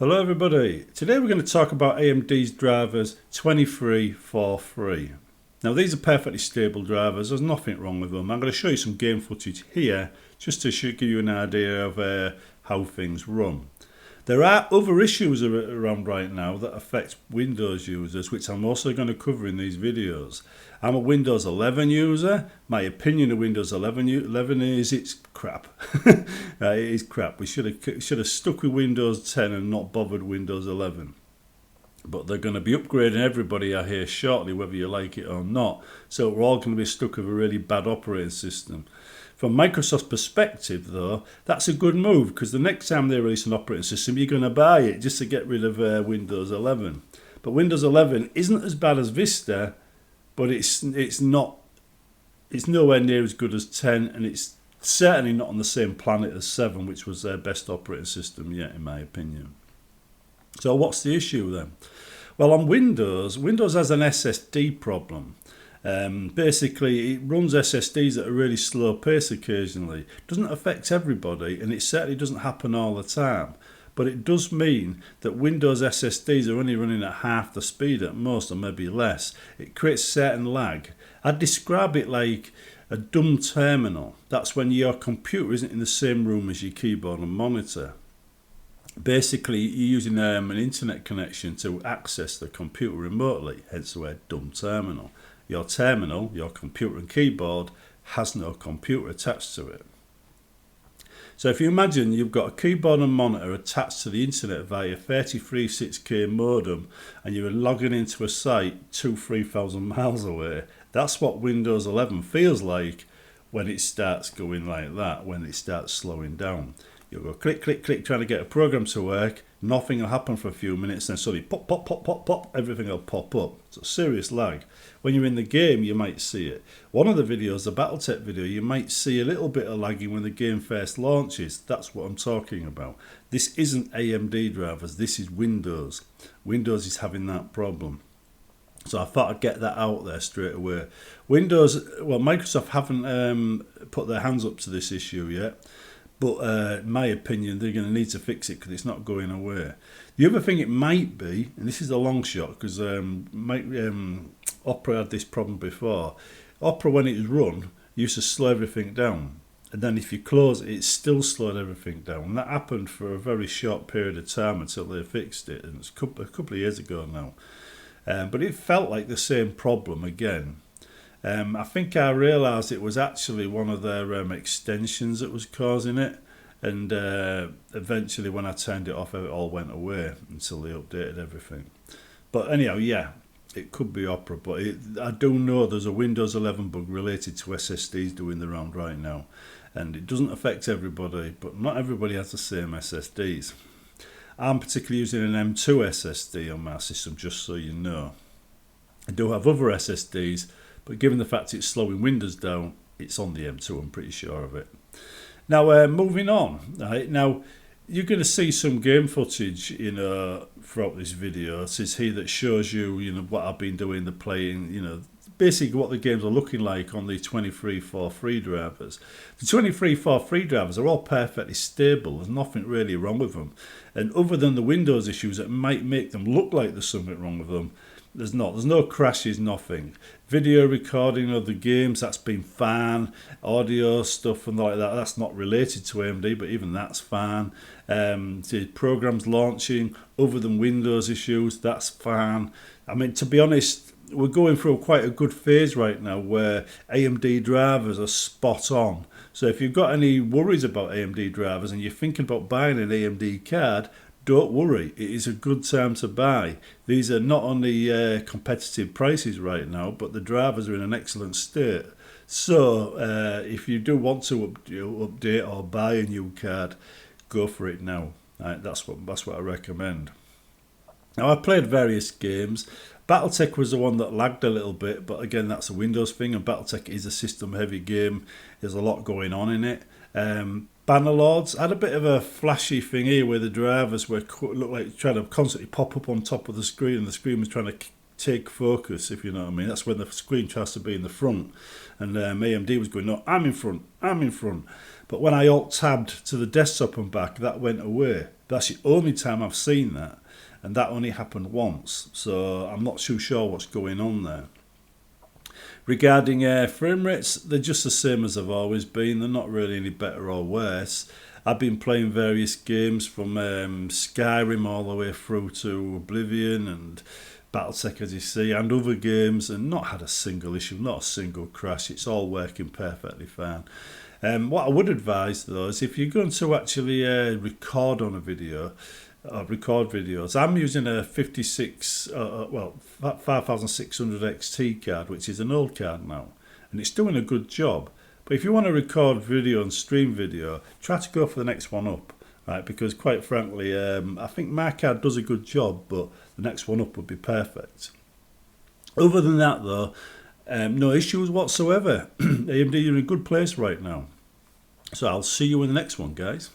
Hello everybody, today we're going to talk about AMD's drivers 2343. Now these are perfectly stable drivers, there's nothing wrong with them. I'm going to show you some game footage here just to give you an idea of how things run. There are other issues around right now that affect Windows users, which I'm also going to cover in these videos. I'm a Windows 11 user. My opinion of Windows 11 is it's crap. It is crap. We should have stuck with Windows 10 and not bothered Windows 11. But they're going to be upgrading everybody I hear shortly, whether you like it or not. So we're all going to be stuck with a really bad operating system. From Microsoft's perspective, though, that's a good move because the next time they release an operating system, you're going to buy it just to get rid of Windows 11. But Windows 11 isn't as bad as Vista, but it's nowhere near as good as 10, and it's certainly not on the same planet as 7, which was their best operating system yet, in my opinion. So what's the issue then? Well, on Windows has an SSD problem. Basically, it runs SSDs at a really slow pace occasionally. It doesn't affect everybody, and it certainly doesn't happen all the time. But it does mean that Windows SSDs are only running at half the speed at most, or maybe less. It creates certain lag. I'd describe it like a dumb terminal. That's when your computer isn't in the same room as your keyboard and monitor. Basically, you're using an internet connection to access the computer remotely, hence the word dumb terminal. Your terminal, your computer and keyboard, has no computer attached to it. So if you imagine you've got a keyboard and monitor attached to the internet via 336K modem and you're logging into a site 2,000-3,000 miles away, that's what Windows 11 feels like when it starts going like that, when it starts slowing down. You'll go click, click, click, trying to get a program to work. Nothing will happen for a few minutes, then suddenly pop, pop, pop, pop, pop, everything will pop up. It's a serious lag. When you're in the game, you might see it. One of the videos, the Battletech video, you might see a little bit of lagging when the game first launches. That's what I'm talking about. This isn't AMD drivers, this is Windows. Windows is having that problem. So I thought I'd get that out there straight away. Microsoft haven't put their hands up to this issue yet. But in my opinion, they're going to need to fix it because it's not going away. The other thing it might be, and this is a long shot because Opera had this problem before. Opera, when it was run, used to slow everything down. And then if you close it, it still slowed everything down. And that happened for a very short period of time until they fixed it. And it's a couple of years ago now. But it felt like the same problem again. I think I realised it was actually one of their extensions that was causing it, and eventually when I turned it off it all went away until they updated everything. But anyhow, yeah, it could be Opera, but I do know there's a Windows 11 bug related to SSDs doing the round right now, and it doesn't affect everybody, but not everybody has the same SSDs. I'm particularly using an M2 SSD on my system, just so you know. I do have other SSDs, but given the fact it's slowing Windows down, it's on the M2, I'm pretty sure of it. Now, moving on. Right, now, you're going to see some game footage, throughout this video. This is here that shows you, what I've been doing, the playing, basically what the games are looking like on the 2343 drivers. The 2343 drivers are all perfectly stable. There's nothing really wrong with them. And other than the Windows issues that might make them look like there's something wrong with them, there's no crashes, nothing. Video recording of the games, that's been fine. Audio stuff and like that, that's not related to AMD, but even that's fine. The programs launching, other than Windows issues, that's fine. I mean, to be honest, we're going through quite a good phase right now where AMD drivers are spot on. So if you've got any worries about AMD drivers and you're thinking about buying an AMD card, don't worry, it is a good time to buy. These are not only competitive prices right now, but the drivers are in an excellent state. So if you do want to update or buy a new card, go for it now. Right, that's what I recommend. Now, I played various games. Battletech was the one that lagged a little bit, but again, that's a Windows thing, and Battletech is a system-heavy game. There's a lot going on in it. Bannerlords had a bit of a flashy thing here where the drivers looked like trying to constantly pop up on top of the screen, and the screen was trying to take focus, if you know what I mean. That's when the screen tries to be in the front, and AMD was going, no, I'm in front, I'm in front. But when I alt-tabbed to the desktop and back, that went away. That's the only time I've seen that, and that only happened once, so I'm not too sure what's going on there. Regarding frame rates, they're just the same as they've always been. They're not really any better or worse. I've been playing various games from Skyrim all the way through to Oblivion and Battletech, as you see, and other games, and not had a single issue, not a single crash. It's all working perfectly fine. What I would advise though is if you're going to actually record on a video, record videos, I'm using a 5600 XT card, which is an old card now, and it's doing a good job. But if you want to record video and stream video, try to go for the next one up, right? Because quite frankly, I think my card does a good job, but the next one up would be perfect. Other than that though, no issues whatsoever. AMD, you're in a good place right now. So I'll see you in the next one, guys.